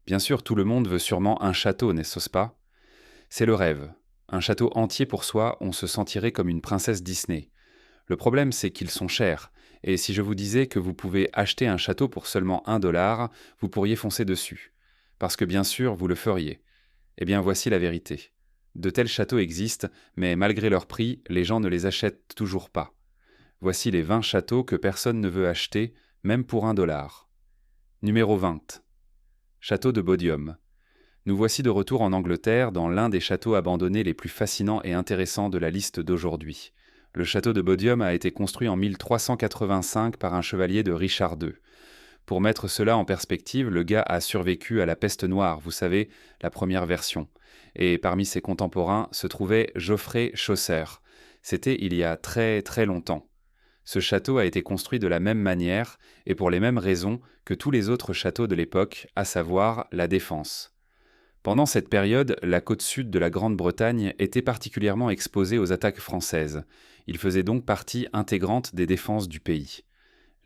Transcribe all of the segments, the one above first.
Bien sûr, tout le monde veut sûrement un château, n'est-ce pas? C'est le rêve. Un château entier pour soi, on se sentirait comme une princesse Disney. Le problème, c'est qu'ils sont chers. Et si je vous disais que vous pouvez acheter un château pour seulement 1 $, vous pourriez foncer dessus. Parce que bien sûr, vous le feriez. Eh bien, voici la vérité. De tels châteaux existent, mais malgré leur prix, les gens ne les achètent toujours pas. Voici les 20 châteaux que personne ne veut acheter, même pour 1 $. Numéro 20. Château de Bodium. Nous voici de retour en Angleterre dans l'un des châteaux abandonnés les plus fascinants et intéressants de la liste d'aujourd'hui. Le château de Bodium a été construit en 1385 par un chevalier de Richard II. Pour mettre cela en perspective, le gars a survécu à la peste noire, vous savez, la première version. Et parmi ses contemporains se trouvait Geoffrey Chaucer. C'était il y a très très longtemps. Ce château a été construit de la même manière et pour les mêmes raisons que tous les autres châteaux de l'époque, à savoir la défense. Pendant cette période, la côte sud de la Grande-Bretagne était particulièrement exposée aux attaques françaises. Il faisait donc partie intégrante des défenses du pays.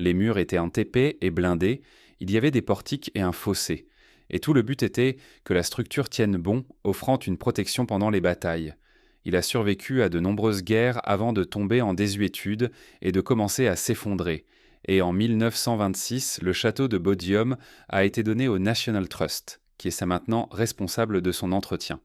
Les murs étaient en TP et blindés, il y avait des portiques et un fossé. Et tout le but était que la structure tienne bon, offrant une protection pendant les batailles. Il a survécu à de nombreuses guerres avant de tomber en désuétude et de commencer à s'effondrer. Et en 1926, le château de Bodium a été donné au National Trust, qui est ça maintenant responsable de son entretien.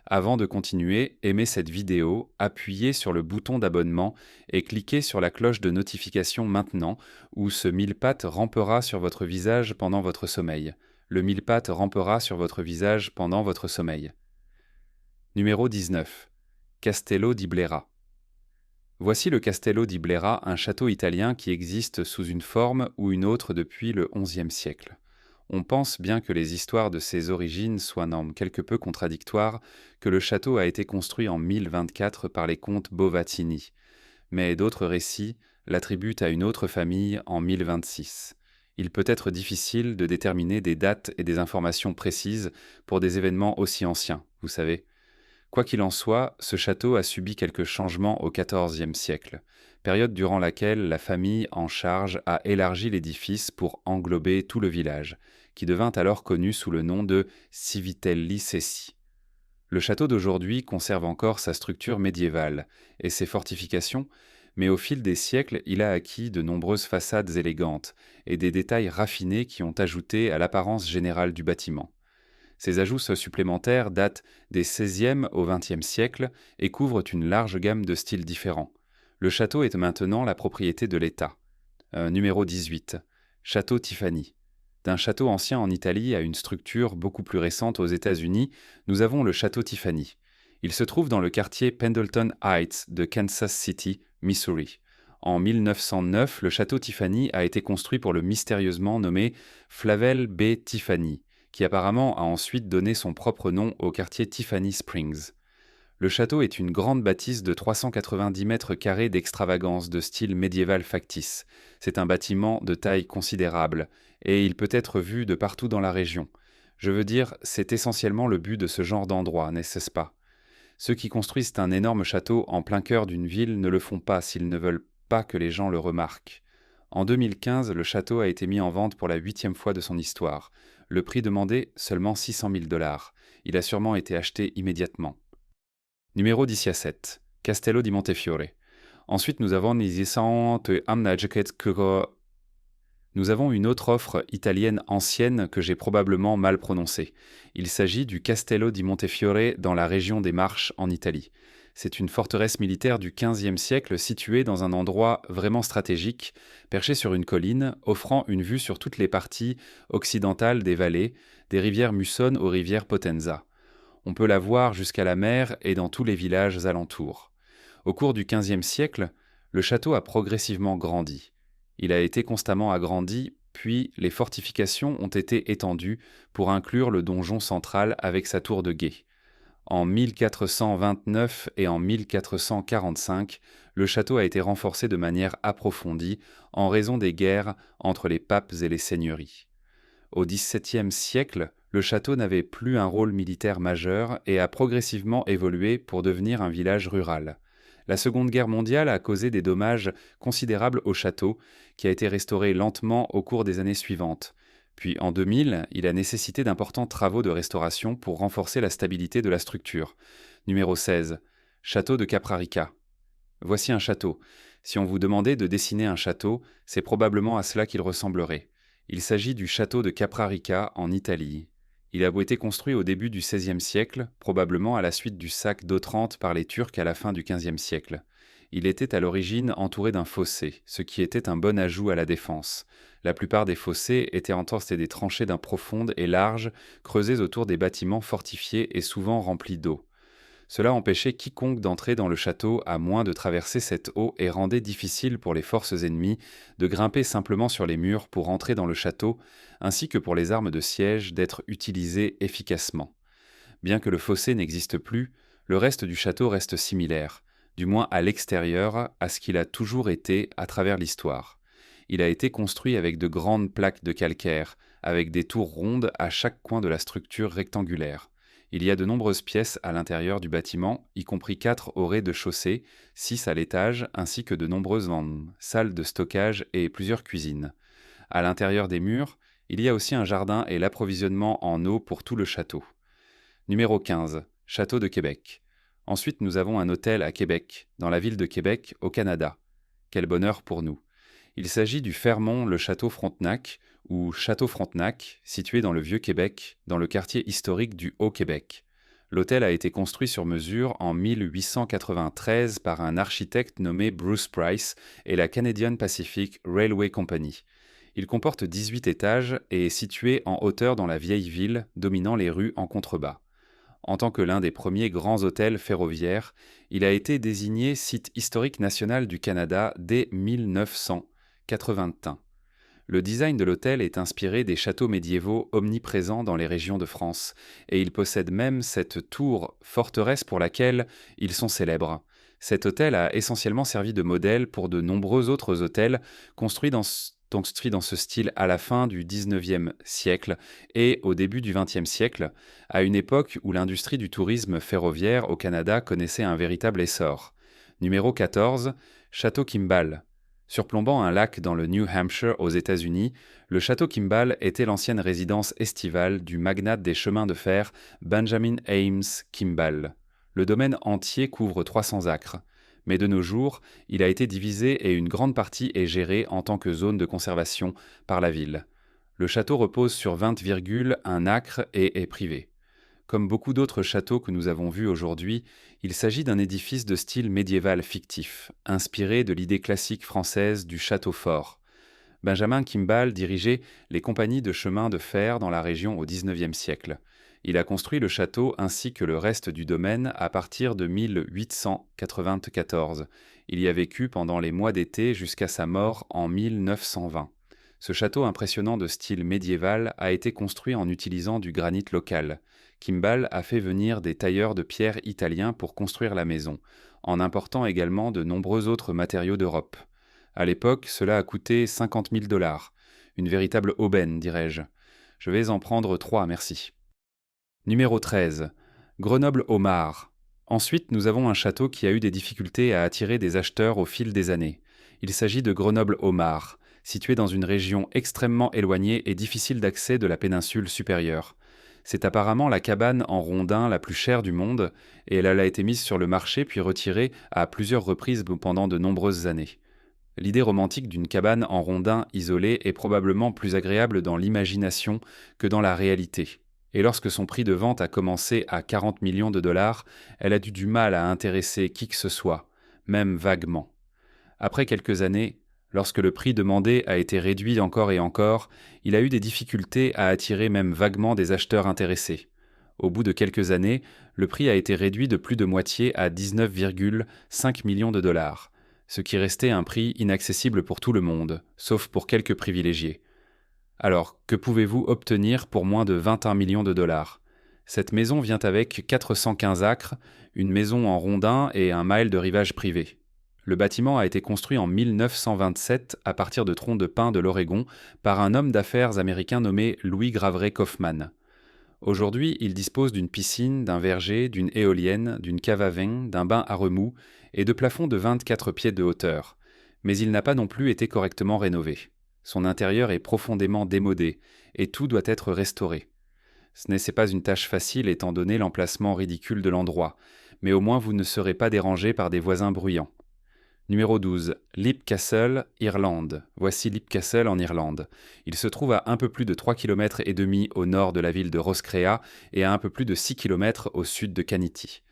Avant de continuer, aimez cette vidéo, appuyez sur le bouton d'abonnement et cliquez sur la cloche de notification maintenant, où ce mille-pattes rampera sur votre visage pendant votre sommeil. Le mille-pattes rampera sur votre visage pendant votre sommeil. Numéro 19. Castello di Blera. Voici le Castello di Blera, un château italien qui existe sous une forme ou une autre depuis le XIe siècle. On pense, bien que les histoires de ses origines soient quelque peu contradictoires, que le château a été construit en 1024 par les comtes Bovatini. Mais d'autres récits l'attribuent à une autre famille en 1026. Il peut être difficile de déterminer des dates et des informations précises pour des événements aussi anciens, vous savez. Quoi qu'il en soit, ce château a subi quelques changements au XIVe siècle, période durant laquelle la famille en charge a élargi l'édifice pour englober tout le village, qui devint alors connu sous le nom de Civitelli Cessi. Le château d'aujourd'hui conserve encore sa structure médiévale et ses fortifications, mais au fil des siècles, il a acquis de nombreuses façades élégantes et des détails raffinés qui ont ajouté à l'apparence générale du bâtiment. Ces ajouts supplémentaires datent des XVIe au XXe siècle et couvrent une large gamme de styles différents. Le château est maintenant la propriété de l'État. Numéro 18. Château Tiffany. D'un château ancien en Italie à une structure beaucoup plus récente aux États-Unis, nous avons le château Tiffany. Il se trouve dans le quartier Pendleton Heights de Kansas City, Missouri. En 1909, le château Tiffany a été construit pour le mystérieusement nommé Flavel B. Tiffany, qui apparemment a ensuite donné son propre nom au quartier Tiffany Springs. Le château est une grande bâtisse de 390 mètres carrés d'extravagance de style médiéval factice. C'est un bâtiment de taille considérable, et il peut être vu de partout dans la région. Je veux dire, c'est essentiellement le but de ce genre d'endroit, n'est-ce pas? Ceux qui construisent un énorme château en plein cœur d'une ville ne le font pas s'ils ne veulent pas que les gens le remarquent. En 2015, le château a été mis en vente pour la 8e fois de son histoire. Le prix demandé, seulement 600 000 $. Il a sûrement été acheté immédiatement. Numéro 17. Castello di Montefiore. Ensuite, nous avons Nous avons une autre offre italienne ancienne que j'ai probablement mal prononcée. Il s'agit du Castello di Montefiore dans la région des Marches en Italie. C'est une forteresse militaire du XVe siècle située dans un endroit vraiment stratégique, perché sur une colline, offrant une vue sur toutes les parties occidentales des vallées, des rivières Musone aux rivières Potenza. On peut la voir jusqu'à la mer et dans tous les villages alentours. Au cours du XVe siècle, le château a progressivement grandi. Il a été constamment agrandi, puis les fortifications ont été étendues pour inclure le donjon central avec sa tour de guet. En 1429 et en 1445, le château a été renforcé de manière approfondie en raison des guerres entre les papes et les seigneuries. Au XVIIe siècle, le château n'avait plus un rôle militaire majeur et a progressivement évolué pour devenir un village rural. La Seconde Guerre mondiale a causé des dommages considérables au château, qui a été restauré lentement au cours des années suivantes. Puis en 2000, il a nécessité d'importants travaux de restauration pour renforcer la stabilité de la structure. Numéro 16. Château de Caprarica. Voici un château. Si on vous demandait de dessiner un château, c'est probablement à cela qu'il ressemblerait. Il s'agit du château de Caprarica en Italie. Il a été construit au début du XVIe siècle, probablement à la suite du sac d'Otrante par les Turcs à la fin du XVe siècle. Il était à l'origine entouré d'un fossé, ce qui était un bon ajout à la défense. La plupart des fossés étaient entorses des tranchées d'un profondes et larges, creusées autour des bâtiments fortifiés et souvent remplis d'eau. Cela empêchait quiconque d'entrer dans le château à moins de traverser cette eau et rendait difficile pour les forces ennemies de grimper simplement sur les murs pour entrer dans le château, ainsi que pour les armes de siège d'être utilisées efficacement. Bien que le fossé n'existe plus, le reste du château reste similaire, du moins à l'extérieur, à ce qu'il a toujours été à travers l'histoire. Il a été construit avec de grandes plaques de calcaire, avec des tours rondes à chaque coin de la structure rectangulaire. Il y a de nombreuses pièces à l'intérieur du bâtiment, y compris 4 au rez-de-chaussée, 6 à l'étage, ainsi que de nombreuses salles de stockage et plusieurs cuisines. À l'intérieur des murs, il y a aussi un jardin et l'approvisionnement en eau pour tout le château. Numéro 15. Château de Québec. Ensuite, nous avons un hôtel à Québec, dans la ville de Québec, au Canada. Quel bonheur pour nous. Il s'agit du Fairmont-le-Château Frontenac, ou Château Frontenac, situé dans le Vieux-Québec, dans le quartier historique du Haut-Québec. L'hôtel a été construit sur mesure en 1893 par un architecte nommé Bruce Price et la Canadian Pacific Railway Company. Il comporte 18 étages et est situé en hauteur dans la vieille ville, dominant les rues en contrebas. En tant que l'un des premiers grands hôtels ferroviaires, il a été désigné site historique national du Canada dès 1981. Le design de l'hôtel est inspiré des châteaux médiévaux omniprésents dans les régions de France, et il possède même cette tour forteresse pour laquelle ils sont célèbres. Cet hôtel a essentiellement servi de modèle pour de nombreux autres hôtels construits dans ce style à la fin du XIXe siècle et au début du XXe siècle, à une époque où l'industrie du tourisme ferroviaire au Canada connaissait un véritable essor. Numéro 14, Château Kimball. Surplombant un lac dans le New Hampshire aux États-Unis, le château Kimball était l'ancienne résidence estivale du magnate des chemins de fer Benjamin Ames Kimball. Le domaine entier couvre 300 acres. Mais de nos jours, il a été divisé et une grande partie est gérée en tant que zone de conservation par la ville. Le château repose sur 20,1 acres et est privé. Comme beaucoup d'autres châteaux que nous avons vus aujourd'hui, il s'agit d'un édifice de style médiéval fictif, inspiré de l'idée classique française du château fort. Benjamin Kimball dirigeait les compagnies de chemin de fer dans la région au XIXe siècle. Il a construit le château ainsi que le reste du domaine à partir de 1894. Il y a vécu pendant les mois d'été jusqu'à sa mort en 1920. Ce château impressionnant de style médiéval a été construit en utilisant du granit local. Kimball a fait venir des tailleurs de pierre italiens pour construire la maison, en important également de nombreux autres matériaux d'Europe. À l'époque, cela a coûté 50 000 $. Une véritable aubaine, dirais-je. Je vais en prendre 3, merci. Numéro 13. Grenoble-Aumard. Ensuite, nous avons un château qui a eu des difficultés à attirer des acheteurs au fil des années. Il s'agit de Grenoble-Aumard, situé dans une région extrêmement éloignée et difficile d'accès de la péninsule supérieure. C'est apparemment la cabane en rondin la plus chère du monde, et elle a été mise sur le marché puis retirée à plusieurs reprises pendant de nombreuses années. L'idée romantique d'une cabane en rondin isolée est probablement plus agréable dans l'imagination que dans la réalité. Et lorsque son prix de vente a commencé à 40 millions de $, elle a eu du mal à intéresser qui que ce soit, même vaguement. Après quelques années, lorsque le prix demandé a été réduit encore et encore, il a eu des difficultés à attirer même vaguement des acheteurs intéressés. Au bout de quelques années, le prix a été réduit de plus de moitié à 19,5 millions de $, ce qui restait un prix inaccessible pour tout le monde, sauf pour quelques privilégiés. Alors, que pouvez-vous obtenir pour moins de 21 millions de $? Cette maison vient avec 415 acres, une maison en rondin et un mile de rivage privé. Le bâtiment a été construit en 1927 à partir de troncs de pin de l'Oregon par un homme d'affaires américain nommé Louis Graveret Kaufman. Aujourd'hui, il dispose d'une piscine, d'un verger, d'une éolienne, d'une cave à vin, d'un bain à remous et de plafonds de 24 pieds de hauteur. Mais il n'a pas non plus été correctement rénové. Son intérieur est profondément démodé, et tout doit être restauré. Ce n'est pas une tâche facile étant donné l'emplacement ridicule de l'endroit, mais au moins vous ne serez pas dérangé par des voisins bruyants. Numéro 12. Leap Castle, Irlande. Voici Leap Castle en Irlande. Il se trouve à un peu plus de 3,5 km au nord de la ville de Roscrea et à un peu plus de 6 km au sud de Canity.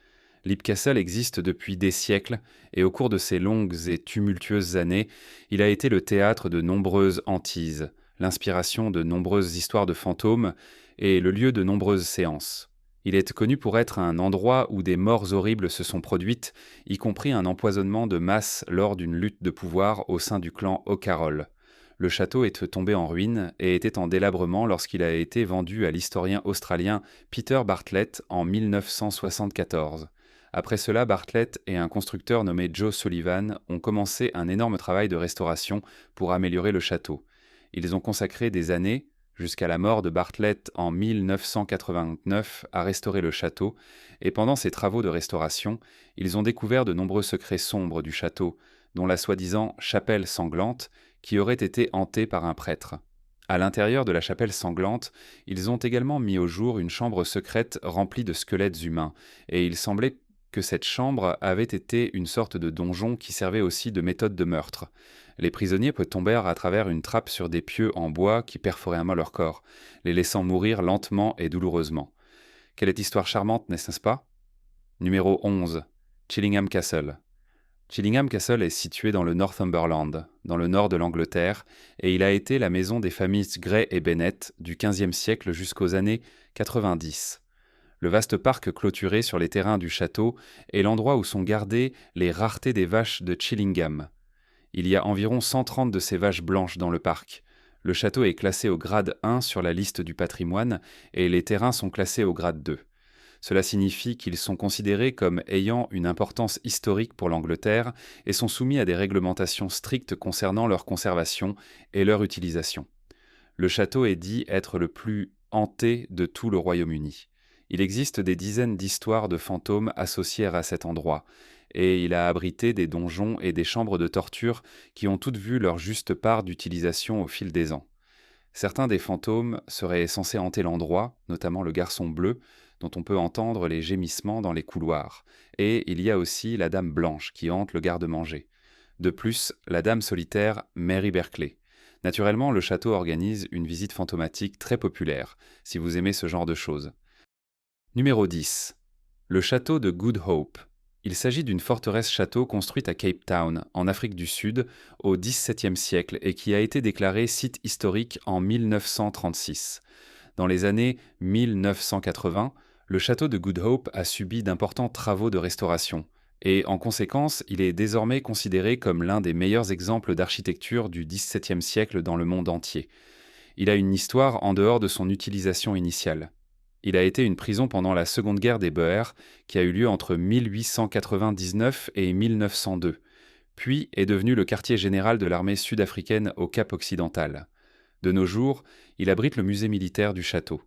Leap Castle existe depuis des siècles et au cours de ces longues et tumultueuses années, il a été le théâtre de nombreuses hantises, l'inspiration de nombreuses histoires de fantômes et le lieu de nombreuses séances. Il est connu pour être un endroit où des morts horribles se sont produites, y compris un empoisonnement de masse lors d'une lutte de pouvoir au sein du clan O'Carroll. Le château est tombé en ruine et était en délabrement lorsqu'il a été vendu à l'historien australien Peter Bartlett en 1974. Après cela, Bartlett et un constructeur nommé Joe Sullivan ont commencé un énorme travail de restauration pour améliorer le château. Ils ont consacré des années, jusqu'à la mort de Bartlett en 1989, à restaurer le château, et pendant ces travaux de restauration, ils ont découvert de nombreux secrets sombres du château, dont la soi-disant chapelle sanglante, qui aurait été hantée par un prêtre. À l'intérieur de la chapelle sanglante, ils ont également mis au jour une chambre secrète remplie de squelettes humains, et il semblait que cette chambre avait été une sorte de donjon qui servait aussi de méthode de meurtre. Les prisonniers tombèrent à travers une trappe sur des pieux en bois qui perforaient à main leur corps, les laissant mourir lentement et douloureusement. Quelle est histoire charmante, n'est-ce pas? Numéro 11. Chillingham Castle. Chillingham Castle est situé dans le Northumberland, dans le nord de l'Angleterre, et il a été la maison des familles Grey et Bennett du XVe siècle jusqu'aux années 90. Le vaste parc clôturé sur les terrains du château est l'endroit où sont gardées les raretés des vaches de Chillingham. Il y a environ 130 de ces vaches blanches dans le parc. Le château est classé au grade 1 sur la liste du patrimoine et les terrains sont classés au grade 2. Cela signifie qu'ils sont considérés comme ayant une importance historique pour l'Angleterre et sont soumis à des réglementations strictes concernant leur conservation et leur utilisation. Le château est dit être le plus hanté de tout le Royaume-Uni. Il existe des dizaines d'histoires de fantômes associées à cet endroit, et il a abrité des donjons et des chambres de torture qui ont toutes vu leur juste part d'utilisation au fil des ans. Certains des fantômes seraient censés hanter l'endroit, notamment le garçon bleu, dont on peut entendre les gémissements dans les couloirs, et il y a aussi la dame blanche qui hante le garde-manger. De plus, la dame solitaire Mary Berkeley. Naturellement, le château organise une visite fantomatique très populaire, si vous aimez ce genre de choses. Numéro 10. Le château de Good Hope. Il s'agit d'une forteresse-château construite à Cape Town, en Afrique du Sud, au XVIIe siècle et qui a été déclarée site historique en 1936. Dans les années 1980, le château de Good Hope a subi d'importants travaux de restauration, et en conséquence, il est désormais considéré comme l'un des meilleurs exemples d'architecture du XVIIe siècle dans le monde entier. Il a une histoire en dehors de son utilisation initiale. Il a été une prison pendant la Seconde Guerre des Boers, qui a eu lieu entre 1899 et 1902, puis est devenu le quartier général de l'armée sud-africaine au Cap-Occidental. De nos jours, il abrite le musée militaire du château.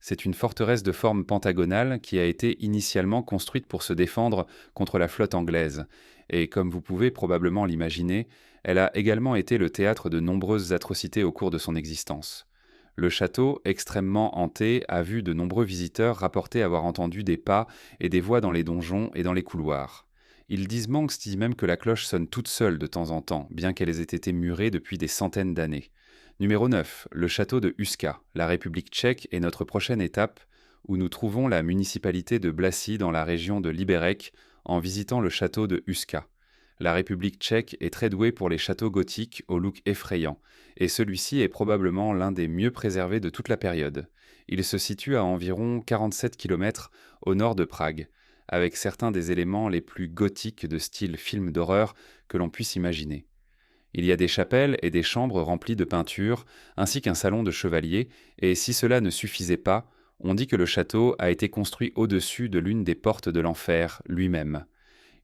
C'est une forteresse de forme pentagonale qui a été initialement construite pour se défendre contre la flotte anglaise, et comme vous pouvez probablement l'imaginer, elle a également été le théâtre de nombreuses atrocités au cours de son existence. Le château, extrêmement hanté, a vu de nombreux visiteurs rapporter avoir entendu des pas et des voix dans les donjons et dans les couloirs. Ils disent même que la cloche sonne toute seule de temps en temps, bien qu'elles aient été murées depuis des centaines d'années. Numéro 9. Le château de Huska. La République tchèque est notre prochaine étape, où nous trouvons la municipalité de Blacy dans la région de Liberec, en visitant le château de Huska. La République tchèque est très douée pour les châteaux gothiques au look effrayant, et celui-ci est probablement l'un des mieux préservés de toute la période. Il se situe à environ 47 km au nord de Prague, avec certains des éléments les plus gothiques de style film d'horreur que l'on puisse imaginer. Il y a des chapelles et des chambres remplies de peintures, ainsi qu'un salon de chevalier, et si cela ne suffisait pas, on dit que le château a été construit au-dessus de l'une des portes de l'enfer lui-même.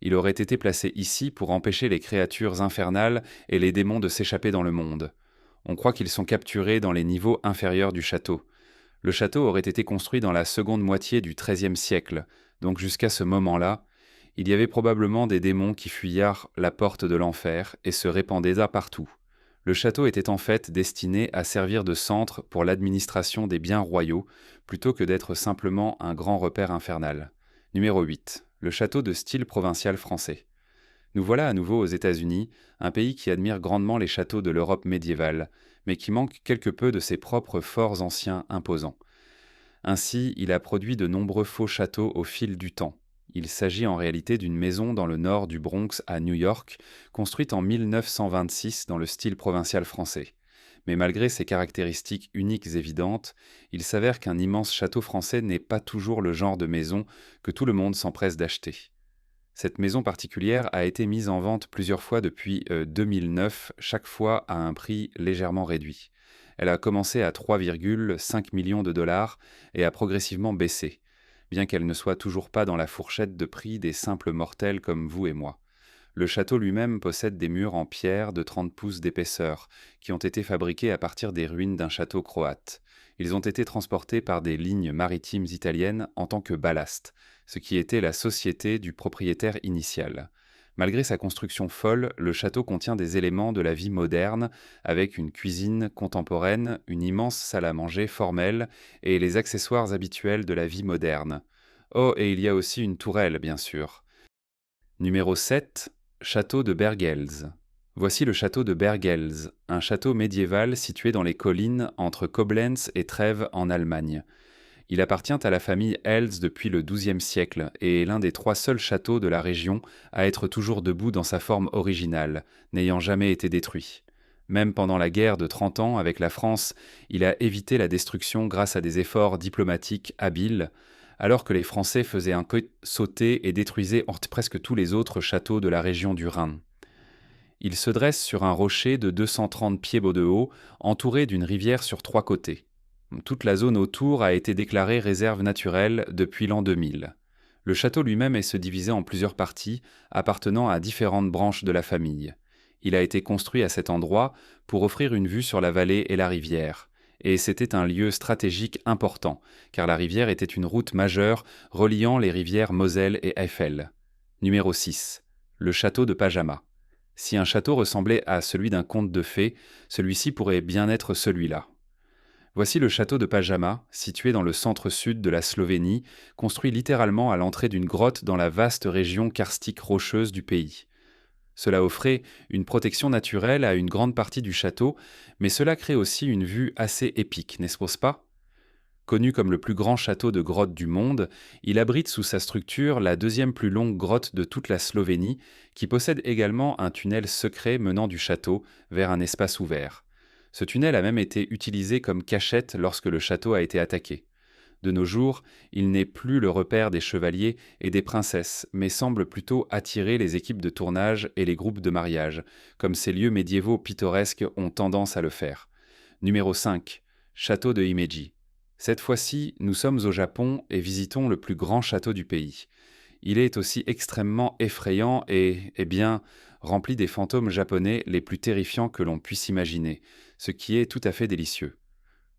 Il aurait été placé ici pour empêcher les créatures infernales et les démons de s'échapper dans le monde. On croit qu'ils sont capturés dans les niveaux inférieurs du château. Le château aurait été construit dans la seconde moitié du XIIIe siècle, donc jusqu'à ce moment-là, il y avait probablement des démons qui fuyaient la porte de l'enfer et se répandaient partout. Le château était en fait destiné à servir de centre pour l'administration des biens royaux, plutôt que d'être simplement un grand repère infernal. Numéro 8. Le château de style provincial français. Nous voilà à nouveau aux États-Unis, un pays qui admire grandement les châteaux de l'Europe médiévale, mais qui manque quelque peu de ses propres forts anciens imposants. Ainsi, il a produit de nombreux faux châteaux au fil du temps. Il s'agit en réalité d'une maison dans le nord du Bronx à New York, construite en 1926 dans le style provincial français. Mais malgré ses caractéristiques uniques évidentes, il s'avère qu'un immense château français n'est pas toujours le genre de maison que tout le monde s'empresse d'acheter. Cette maison particulière a été mise en vente plusieurs fois depuis 2009, chaque fois à un prix légèrement réduit. Elle a commencé à 3,5 millions de dollars et a progressivement baissé, bien qu'elle ne soit toujours pas dans la fourchette de prix des simples mortels comme vous et moi. Le château lui-même possède des murs en pierre de 30 pouces d'épaisseur, qui ont été fabriqués à partir des ruines d'un château croate. Ils ont été transportés par des lignes maritimes italiennes en tant que ballast, ce qui était la société du propriétaire initial. Malgré sa construction folle, le château contient des éléments de la vie moderne, avec une cuisine contemporaine, une immense salle à manger formelle et les accessoires habituels de la vie moderne. Oh, et il y a aussi une tourelle, bien sûr. Numéro 7. Château de Berghelz. Voici le château de Berghelz, un château médiéval situé dans les collines entre Koblenz et Trèves en Allemagne. Il appartient à la famille Elz depuis le XIIe siècle et est l'un des 3 seuls châteaux de la région à être toujours debout dans sa forme originale, n'ayant jamais été détruit. Même pendant la guerre de 30 ans avec la France, il a évité la destruction grâce à des efforts diplomatiques habiles, alors que les Français faisaient un sauter et détruisaient presque tous les autres châteaux de la région du Rhin. Il se dresse sur un rocher de 230 pieds de haut, entouré d'une rivière sur 3 côtés. Toute la zone autour a été déclarée réserve naturelle depuis l'an 2000. Le château lui-même est se divisé en plusieurs parties, appartenant à différentes branches de la famille. Il a été construit à cet endroit pour offrir une vue sur la vallée et la rivière. Et c'était un lieu stratégique important, car la rivière était une route majeure reliant les rivières Moselle et Eifel. Numéro 6. Le château de Pajama. Si un château ressemblait à celui d'un conte de fées, celui-ci pourrait bien être celui-là. Voici le château de Pajama, situé dans le centre-sud de la Slovénie, construit littéralement à l'entrée d'une grotte dans la vaste région karstique rocheuse du pays. Cela offrait une protection naturelle à une grande partie du château, mais cela crée aussi une vue assez épique, n'est-ce pas ? Connu comme le plus grand château de grotte du monde, il abrite sous sa structure la 2e plus longue grotte de toute la Slovénie, qui possède également un tunnel secret menant du château vers un espace ouvert. Ce tunnel a même été utilisé comme cachette lorsque le château a été attaqué. De nos jours, il n'est plus le repère des chevaliers et des princesses, mais semble plutôt attirer les équipes de tournage et les groupes de mariage, comme ces lieux médiévaux pittoresques ont tendance à le faire. Numéro 5. Château de Himeji. Cette fois-ci, nous sommes au Japon et visitons le plus grand château du pays. Il est aussi extrêmement effrayant et, rempli des fantômes japonais les plus terrifiants que l'on puisse imaginer, ce qui est tout à fait délicieux.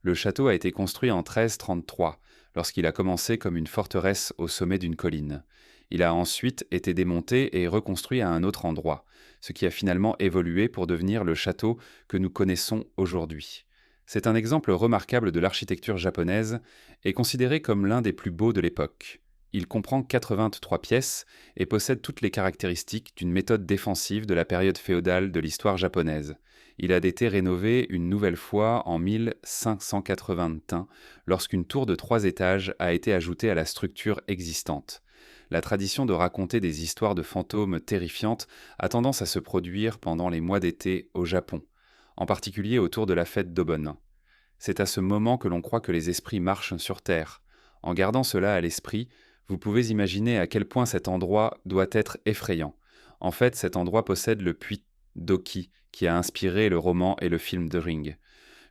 Le château a été construit en 1333, lorsqu'il a commencé comme une forteresse au sommet d'une colline. Il a ensuite été démonté et reconstruit à un autre endroit, ce qui a finalement évolué pour devenir le château que nous connaissons aujourd'hui. C'est un exemple remarquable de l'architecture japonaise et considéré comme l'un des plus beaux de l'époque. Il comprend 83 pièces et possède toutes les caractéristiques d'une méthode défensive de la période féodale de l'histoire japonaise. Il a été rénové une nouvelle fois en 1581, lorsqu'une tour de 3 étages a été ajoutée à la structure existante. La tradition de raconter des histoires de fantômes terrifiantes a tendance à se produire pendant les mois d'été au Japon, en particulier autour de la fête d'Obon. C'est à ce moment que l'on croit que les esprits marchent sur Terre. En gardant cela à l'esprit, vous pouvez imaginer à quel point cet endroit doit être effrayant. En fait, cet endroit possède le puits d'Oki, qui a inspiré le roman et le film The Ring.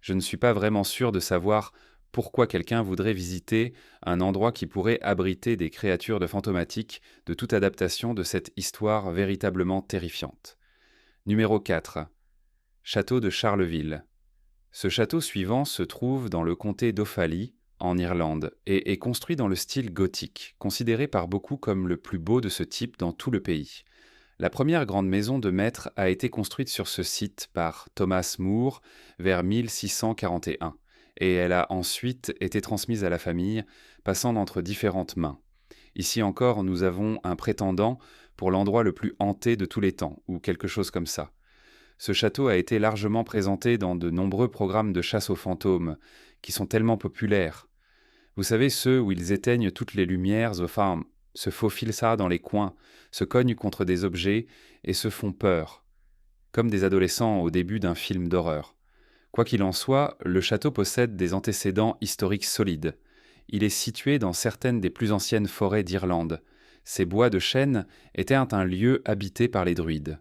Je ne suis pas vraiment sûr de savoir pourquoi quelqu'un voudrait visiter un endroit qui pourrait abriter des créatures de fantomatiques de toute adaptation de cette histoire véritablement terrifiante. Numéro 4. Château de Charleville. Ce château suivant se trouve dans le comté d'Offaly, en Irlande, et est construit dans le style gothique, considéré par beaucoup comme le plus beau de ce type dans tout le pays. La première grande maison de maître a été construite sur ce site par Thomas More vers 1641 et elle a ensuite été transmise à la famille, passant entre différentes mains. Ici encore, nous avons un prétendant pour l'endroit le plus hanté de tous les temps, ou quelque chose comme ça. Ce château a été largement présenté dans de nombreux programmes de chasse aux fantômes, qui sont tellement populaires. Vous savez, ceux où ils éteignent toutes les lumières, enfin, se faufilent ça dans les coins, se cognent contre des objets et se font peur, comme des adolescents au début d'un film d'horreur. Quoi qu'il en soit, le château possède des antécédents historiques solides. Il est situé dans certaines des plus anciennes forêts d'Irlande. Ces bois de chêne étaient un lieu habité par les druides.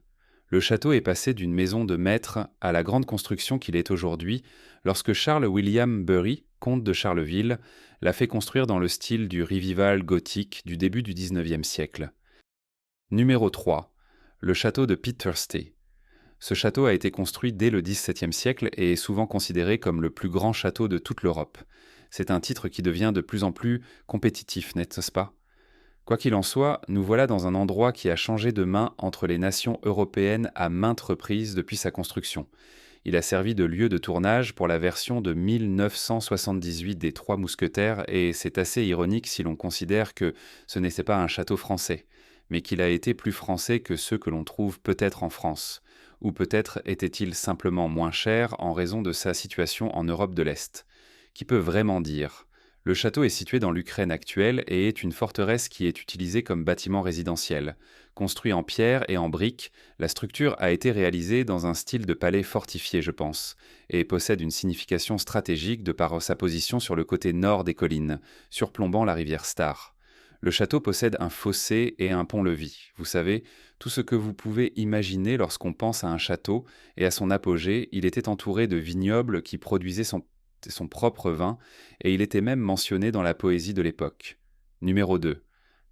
Le château est passé d'une maison de maître à la grande construction qu'il est aujourd'hui, lorsque Charles William Bury, comte de Charleville, l'a fait construire dans le style du revival gothique du début du XIXe siècle. Numéro 3. Le château de Petersay. Ce château a été construit dès le XVIIe siècle et est souvent considéré comme le plus grand château de toute l'Europe. C'est un titre qui devient de plus en plus compétitif, n'est-ce pas? Quoi qu'il en soit, nous voilà dans un endroit qui a changé de main entre les nations européennes à maintes reprises depuis sa construction. Il a servi de lieu de tournage pour la version de 1978 des Trois Mousquetaires et c'est assez ironique si l'on considère que ce n'était pas un château français, mais qu'il a été plus français que ceux que l'on trouve peut-être en France. Ou peut-être était-il simplement moins cher en raison de sa situation en Europe de l'Est. Qui peut vraiment dire? Le château est situé dans l'Ukraine actuelle et est une forteresse qui est utilisée comme bâtiment résidentiel. Construit en pierre et en briques, la structure a été réalisée dans un style de palais fortifié, je pense, et possède une signification stratégique de par sa position sur le côté nord des collines, surplombant la rivière Star. Le château possède un fossé et un pont-levis. Vous savez, tout ce que vous pouvez imaginer lorsqu'on pense à un château, et à son apogée, il était entouré de vignobles qui produisaient son propre vin, et il était même mentionné dans la poésie de l'époque. Numéro 2.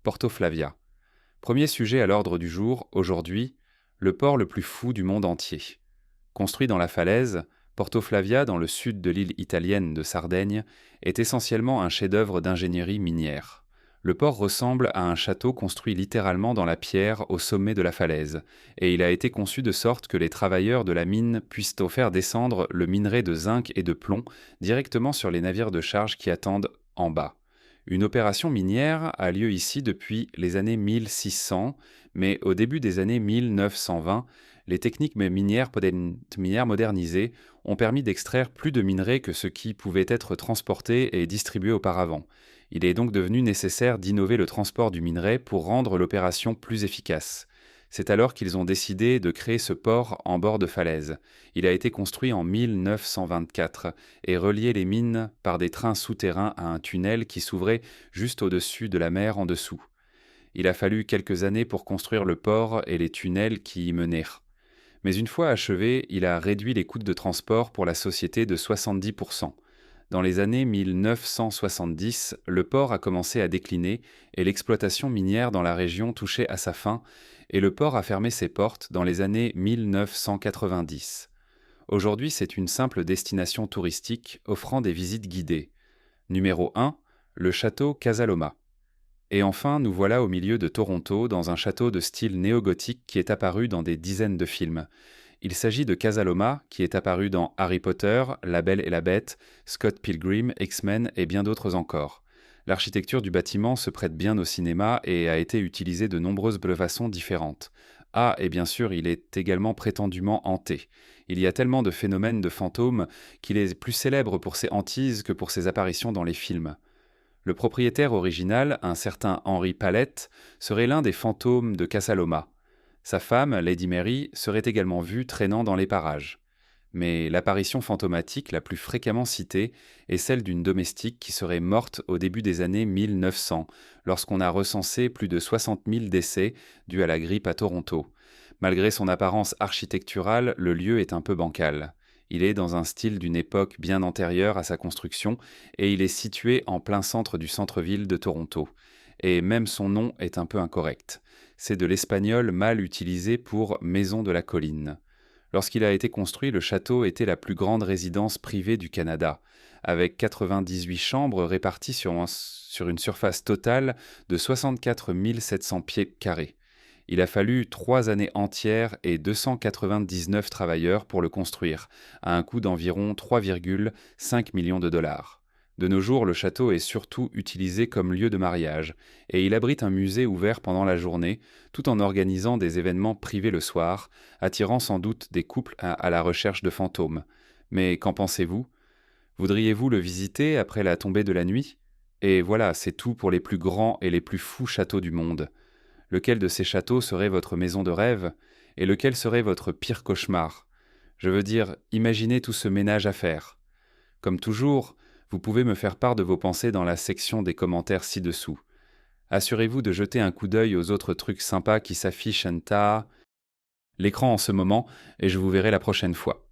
Porto Flavia. Premier sujet à l'ordre du jour, aujourd'hui, le port le plus fou du monde entier. Construit dans la falaise, Porto Flavia, dans le sud de l'île italienne de Sardaigne, est essentiellement un chef-d'œuvre d'ingénierie minière. Le port ressemble à un château construit littéralement dans la pierre au sommet de la falaise, et il a été conçu de sorte que les travailleurs de la mine puissent en faire descendre le minerai de zinc et de plomb directement sur les navires de charge qui attendent en bas. Une opération minière a lieu ici depuis les années 1600, mais au début des années 1920, les techniques minières modernisées ont permis d'extraire plus de minerais que ce qui pouvait être transporté et distribué auparavant. Il est donc devenu nécessaire d'innover le transport du minerai pour rendre l'opération plus efficace. C'est alors qu'ils ont décidé de créer ce port en bord de falaise. Il a été construit en 1924 et reliait les mines par des trains souterrains à un tunnel qui s'ouvrait juste au-dessus de la mer en dessous. Il a fallu quelques années pour construire le port et les tunnels qui y menaient. Mais une fois achevé, il a réduit les coûts de transport pour la société de 70%. Dans les années 1970, le port a commencé à décliner et l'exploitation minière dans la région touchait à sa fin, et le port a fermé ses portes dans les années 1990. Aujourd'hui, c'est une simple destination touristique offrant des visites guidées. Numéro 1, le château Casaloma. Et enfin, nous voilà au milieu de Toronto, dans un château de style néo-gothique qui est apparu dans des dizaines de films. Il s'agit de Casaloma, qui est apparu dans Harry Potter, La Belle et la Bête, Scott Pilgrim, X-Men et bien d'autres encore. L'architecture du bâtiment se prête bien au cinéma et a été utilisée de nombreuses façons différentes. Ah, et bien sûr, il est également prétendument hanté. Il y a tellement de phénomènes de fantômes qu'il est plus célèbre pour ses hantises que pour ses apparitions dans les films. Le propriétaire original, un certain Henry Palette, serait l'un des fantômes de Casaloma. Sa femme, Lady Mary, serait également vue traînant dans les parages. Mais l'apparition fantomatique la plus fréquemment citée est celle d'une domestique qui serait morte au début des années 1900, lorsqu'on a recensé plus de 60 000 décès dus à la grippe à Toronto. Malgré son apparence architecturale, le lieu est un peu bancal. Il est dans un style d'une époque bien antérieure à sa construction et il est situé en plein centre du centre-ville de Toronto. Et même son nom est un peu incorrect. C'est de l'espagnol mal utilisé pour Maison de la Colline. Lorsqu'il a été construit, le château était la plus grande résidence privée du Canada, avec 98 chambres réparties sur une surface totale de 64 700 pieds carrés. Il a fallu 3 années entières et 299 travailleurs pour le construire, à un coût d'environ 3,5 millions de dollars. De nos jours, le château est surtout utilisé comme lieu de mariage, et il abrite un musée ouvert pendant la journée, tout en organisant des événements privés le soir, attirant sans doute des couples à la recherche de fantômes. Mais qu'en pensez-vous? Voudriez-vous le visiter après la tombée de la nuit? Et voilà, c'est tout pour les plus grands et les plus fous châteaux du monde. Lequel de ces châteaux serait votre maison de rêve? Et lequel serait votre pire cauchemar? Je veux dire, imaginez tout ce ménage à faire. Comme toujours, vous pouvez me faire part de vos pensées dans la section des commentaires ci-dessous. Assurez-vous de jeter un coup d'œil aux autres trucs sympas qui s'affichent l'écran en ce moment, et je vous verrai la prochaine fois.